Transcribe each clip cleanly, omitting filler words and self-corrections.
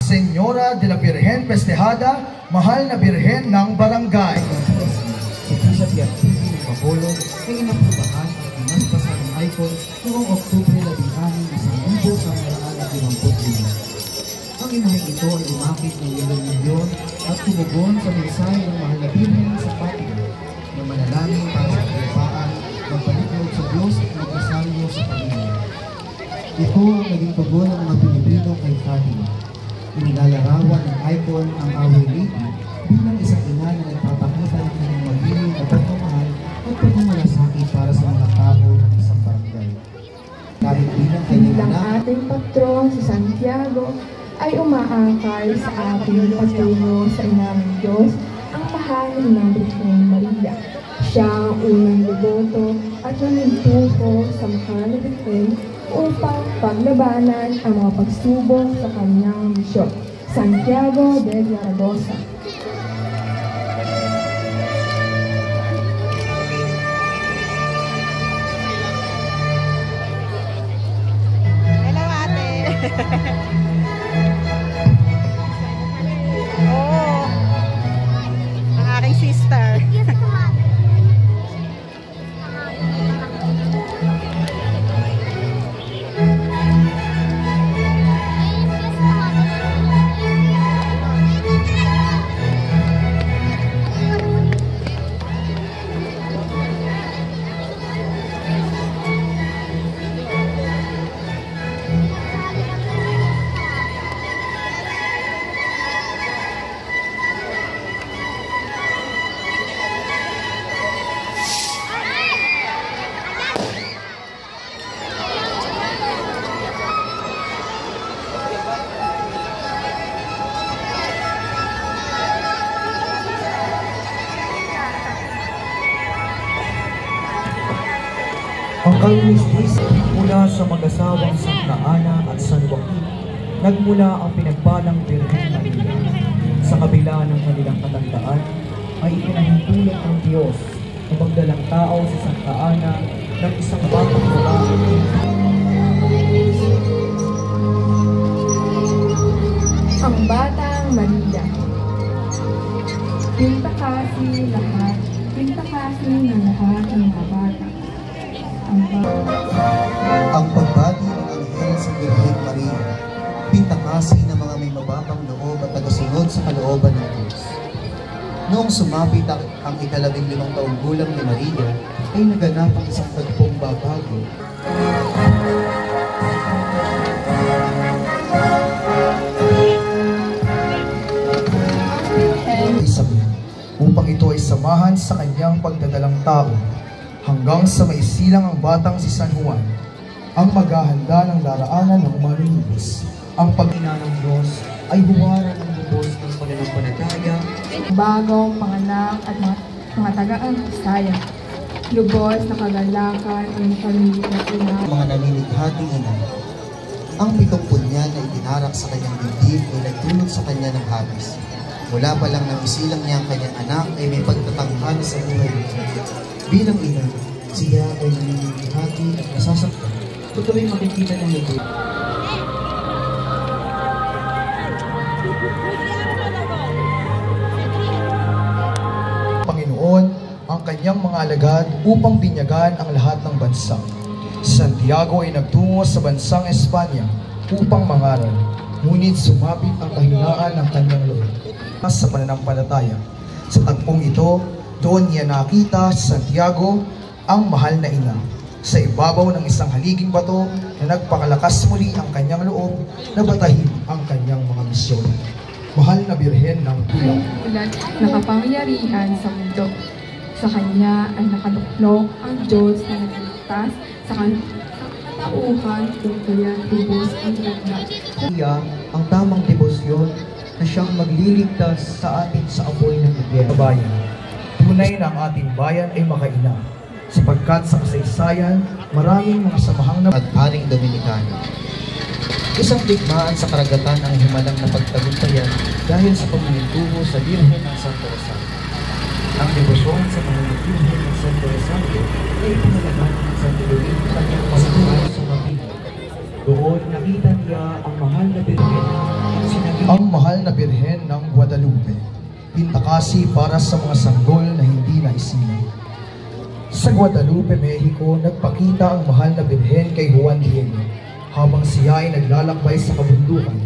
Senyora de la Virgen Festejada, mahal na Birhen ng Barangay. Si Bishop Yartini ng Bacolod ay inaprobahan at inaspasan ng icon noong Oktubre 16, 1955. Ang imaheng ito ay umakit ng milyon-milyon at tumugon sa mensahe ng mahal na Birhen sa Fatima na manalangin para sa kapayapaan, magpaliklog sa Diyos at magkasalyo sa pamilya. Ito ang naging tugon ng mga Pilipino kay Fatima. Inilalarawan ng icon ang Our Lady bilang isang ina na nagpapakita ng kanyang magiging na pagmamahal at pagmamalasakit para sa mga tao ng isang barangay. Kahit bilang ating patron si Santiago ay umaangkay sa ating pagtungo sa Ina ng Diyos, ang mahal ng Birhen Maria. Siya ang unang deboto at nanintuko sa mahal na Birhen upang paglabanan ang mga pagsubok sa kanyang misyon. Santiago de Zaragoza. Hello, ate. Oh, ang aking sister. Ang kalmistis mula sa mag-asawang Santa Ana at San Joaquin, nagmula ang pinagpalang Birhen Maria. Sa kabila ng kanilang katandaan, ay ipinahintulot ng Diyos na magdalang tao sa Santa Ana ng isang batang babae. Ang Batang Maria. Pinta kasi ng lahat ng mga bata. Ang pagbati ng anghel sa Birhen Maria, pintakasi ng mga may mababang loob at tagasunod sa kalooban ng Diyos. Noong sumapit ang ika-15 taong gulang ni Maria, ay naganap ang isang tagpong babago. Upang ito ay samahan sa kanyang pagdadalang tao hanggang sa maisilang ang batang si San Juan, ang maghahanda ng daraanan ng manunubos. Ang pag-ina ng Diyos ay huwaran ng lubos ng pananampalataya, Bagong panganak at mga tagaan Bisaya. Lubos na kagalakan ang pamilya ng ina. mga naninighati ina. Ang 7 punyan na itinarak sa kanyang dibdib ay nagdulot sa kanya ng habis. Mula pa lang nang isilang niya ang kanyang anak ay may pagtatanghal sa buhay niya. Bilang ina, siya ay naninighati at nasasaktan. Tutuloy makikita ng ito. Panginoon ang kanyang mga alagad upang binyagan ang lahat ng bansa. Si Santiago ay nagtungo sa bansang Espanya upang mangaral, ngunit sumapit ang kahinaan ng kanyang loob sa pananampalataya. Sa tagpong ito, doon niya nakita si Santiago, ang mahal na ina, sa ibabaw ng isang haliging bato na nagpakalakas muli ang kanyang loob na batahin ang kanyang mga misyon. Mahal na Birhen ng Tulaw. Ulat na kapangyarihan sa mundo. Sa kanya ay nakaluklok ang Diyos na nagligtas sa katauhan kung kaya tubos ang ganda. Siya ang tamang debosyon na siyang magliligtas sa atin sa apoy ng impyerno. Bayan. Tunay na ang ating bayan ay makaina, sapagkat sa kasaysayan, maraming mga samahang na At Haring Dominikano. Isang digmaan sa karagatan ang himalang na pagtagumpayan dahil sa pagminintuho sa Birhen ng Santo Rosario. Ang debosyon sa mga Birhen ng Santo Rosario ay ipinalaman ng Santo Domingo kanyang pagmamahal sa Mabini. Doon nakita niya ang mahal na Birhen at sinabi Ang mahal na Birhen ng Guadalupe, pintakasi para sa mga sanggol na hindi naisilang. Sa Guadalupe, Mexico, nagpakita ang mahal na Birhen kay Juan Diego habang siya ay naglalakbay sa kabundukan.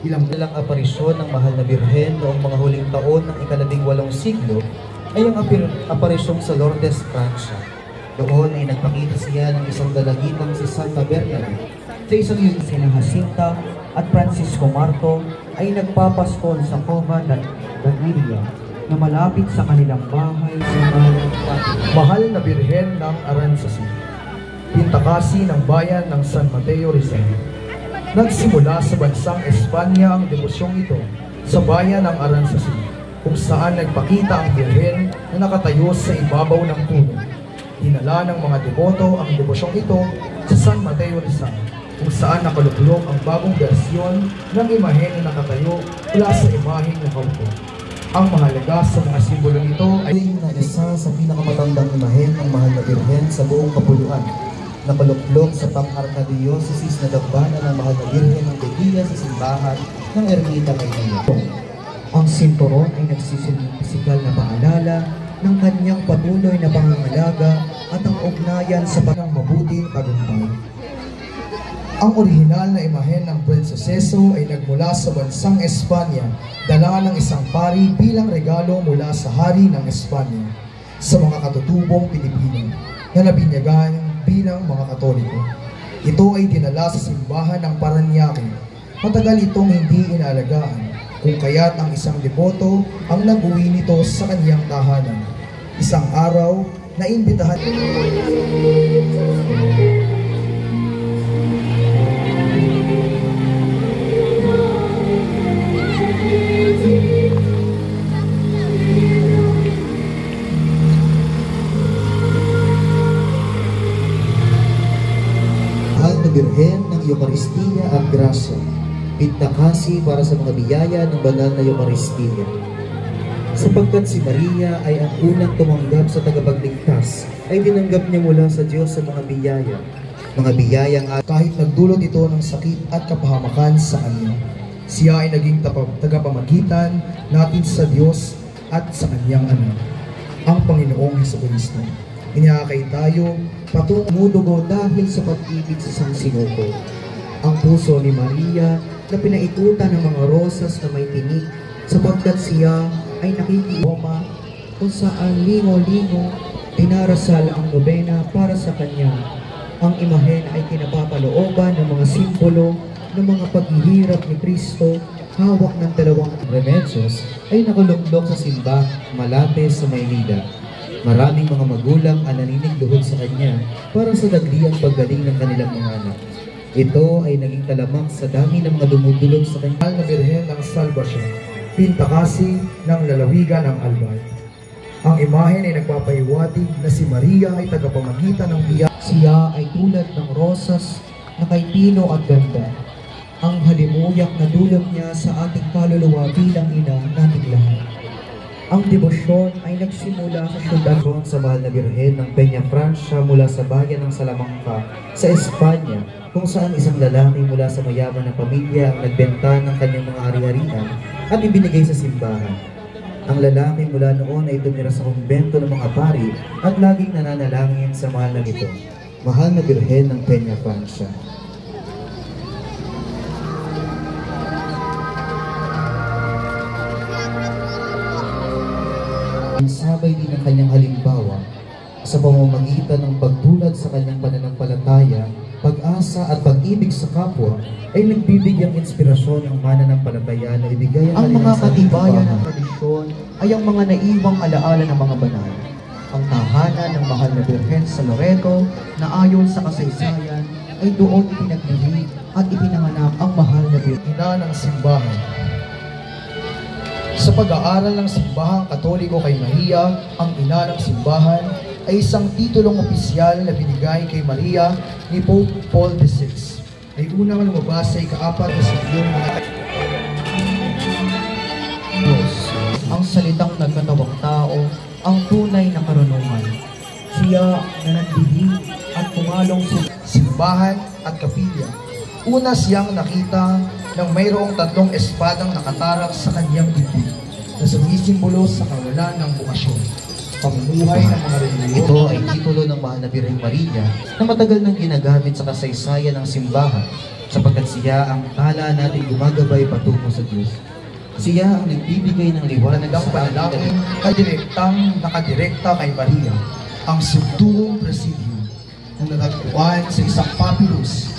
Ilang Aparisyon ng mahal na Birhen noong mga huling taon ng ika-18 siglo ay ang aparisyong sa Lourdes, Francia. Doon ay nagpakita siya ng isang dalagitang si Santa Bernadette sa isang sina Jacinta at Francisco Marto ay nagpapaskol sa Cova d'Aguirre na malapit sa kanilang bahay sa mahal na Birhen ng Aransasi, pintakasi ng bayan ng San Mateo, Rizal. Nagsimula sa bansang Espanya ang devosyong ito sa bayan ng Aransasi, kung saan nagpakita ang Birhen na nakatayo sa ibabaw ng puno. Dinala ng mga deboto ang devosyong ito sa San Mateo, Rizal, kung saan nakaluklok ang bagong bersyon ng imahe na nakatayo mula sa imaheng nakaupo. Ang mahalaga sa mga simbolo nito ay na isa sa pinakamatandang imahen ng mahal na Birhen sa buong kapuluan. Nakaluklok sa pang-arkadiocesis na dambana ng mahal na Birhen ng Beguilla sa simbahan ng Ermita Maynila. Ang sinturon ay nagsisilbing pisikal na paalala ng kanyang patuloy na pangangalaga at ang ugnayan sa ng mabuting tagumpay. Ang orihinal na imahen ng Prinseseso ay nagmula sa bansang Espanya, dala ng isang pari bilang regalo mula sa hari ng Espanya sa mga katutubong Pilipino na nabinyagan bilang mga Katoliko. Ito ay dinala sa simbahan ng Parañaque. Matagal itong hindi inaalagaan, kung kaya't ang isang deboto ang nag-uwi nito sa kanyang tahanan. Isang araw, naimbitahan Birhen ng Eucharistia at Grasya, pintakasi para sa mga biyaya ng banal na Eucharistia. Sapagkat si Maria ay ang unang tumanggap sa tagapagligtas, ay dinanggap niya mula sa Diyos sa mga biyayang kahit nagdulot ito ng sakit at kapahamakan sa kanya. Siya ay naging tagapamagitan natin sa Diyos at sa kanyang anak, ang Panginoong Jesucristo. Inihakay tayo patumudugo dahil sa pag-ibig sa Sang Sinuko. Ang puso ni Maria na pinaikutan ng mga rosas na may tinik sapagkat siya ay nakikioma kung saan lingo-lingo dinarasal ang nobena para sa kanya. Ang imahen ay kinapapalooban ng mga simbolo ng mga paghihirap ni Kristo. Hawak ng dalawang remedios ay nakuluklok sa simba malapit sa Maynila. Maraming mga magulang ang naninigluhod sa kanya para sa dagliang paggaling ng kanilang mga anak. Ito ay naging talamak sa dami ng mga dumudulog sa kanya. Mahal na Birhen ng Salvasyon, pintakasi ng lalawigan ng Albay. Ang imahen ay nagpapahiwatig na si Maria ay tagapamagitan ng biyaya. Siya ay tulad ng rosas na kay pino at ganda. Ang halimuyak na dulot niya sa ating kaluluwa bilang ina nating lahat. Ang debosyon ay nagsimula sa syudad sa mahal na Birhen ng Peña, Francia mula sa bayan ng Salamanca sa Espanya, kung saan isang lalaki mula sa mayaman na pamilya ang nagbenta ng kanyang mga ari-arian at ibinigay sa simbahan. Ang lalaki mula noon ay tumira sa kumbento ng mga pari at laging nananalangin sa mahal na ito. Mahal na Birhen ng Peña, Francia. Sabay din ang kanyang halimbawa sa pamamagitan ng pagtulad sa kanyang pananampalataya, pag-asa at pag-ibig sa kapwa ay nagbibigyang inspirasyon ang mananampalataya na ibigay ang mga katibayan ng tradisyon ay ang mga naiwang alaala ng mga banal. Ang tahanan ng mahal na Birhen sa Loreto na ayon sa kasaysayan ay doon ipinaglihim at ipinanganak ang mahal na Birhen. Ina ng simbahan. Sa pag-aaral ng simbahang Katoliko kay Maria, ang ina ng simbahan, ay isang titulong opisyal na binigay kay Maria ni Pope Paul VI. Ay unang lumabas sa ika-4 na siglo ng Diyos, ang salitang nagkatawang tao, ang tunay na karunungan. Siya na nagdidig at pumalong sa simbahan at kapilya. Una siyang nakita nang mayroong 3 espadang nakatarak sa kanyang dibdib na sumisimbolo sa kawalan ng bukasyon, pamumuhay ng mga reliyon. Ito ay titulo ng Mahal na Birheng Maria na matagal nang ginagamit sa kasaysayan ng simbahan sapagkat siya ang tala natin gumagabay patungo sa Diyos. Siya ang nagbibigay ng liwanag Ang sa panalangin ay nakadirekta kay Maria, ang subtuong presidium na natagpuan sa isang papyrus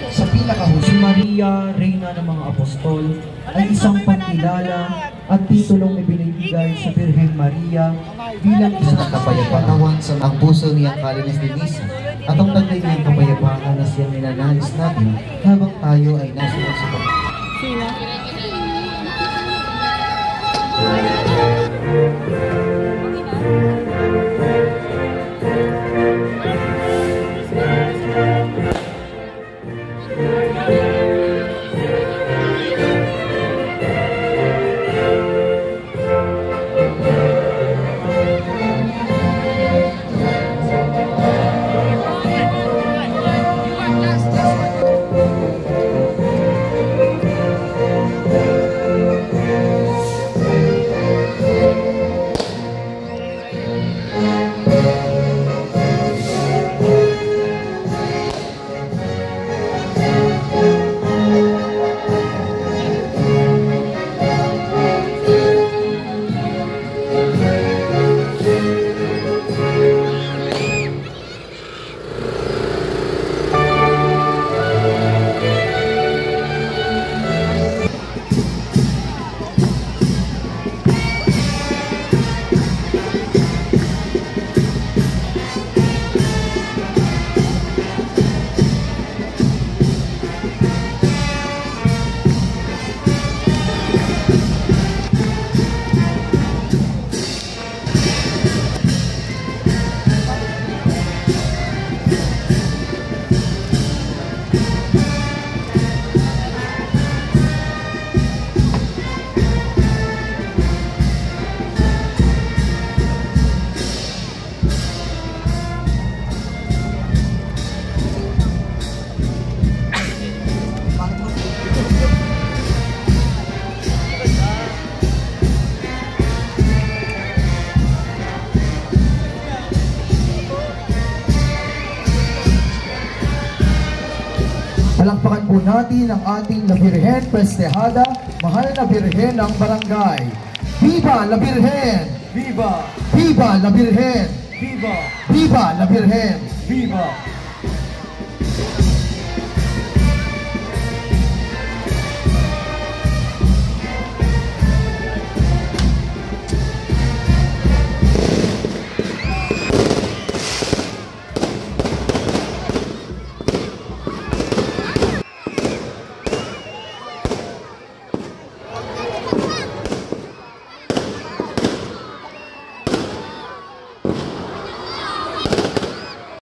sa pinakahuli. Si Maria, Reyna ng mga Apostol, ay isang pagkilala at titulong ibinibigay sa Birheng Maria bilang isa ng kapayapaan sa ang puso niyang kalinis dinisa at ang taglay niyang kapayapaan na siyang ninanalis natin habang tayo ay nasunod sa Sino? Palakpakan po natin ang ating La Birhen Prestehada, Mahal na Birhen ng Barangay. Viva La Birhen! Viva! Viva La Birhen! Viva! Viva La Birhen! Viva!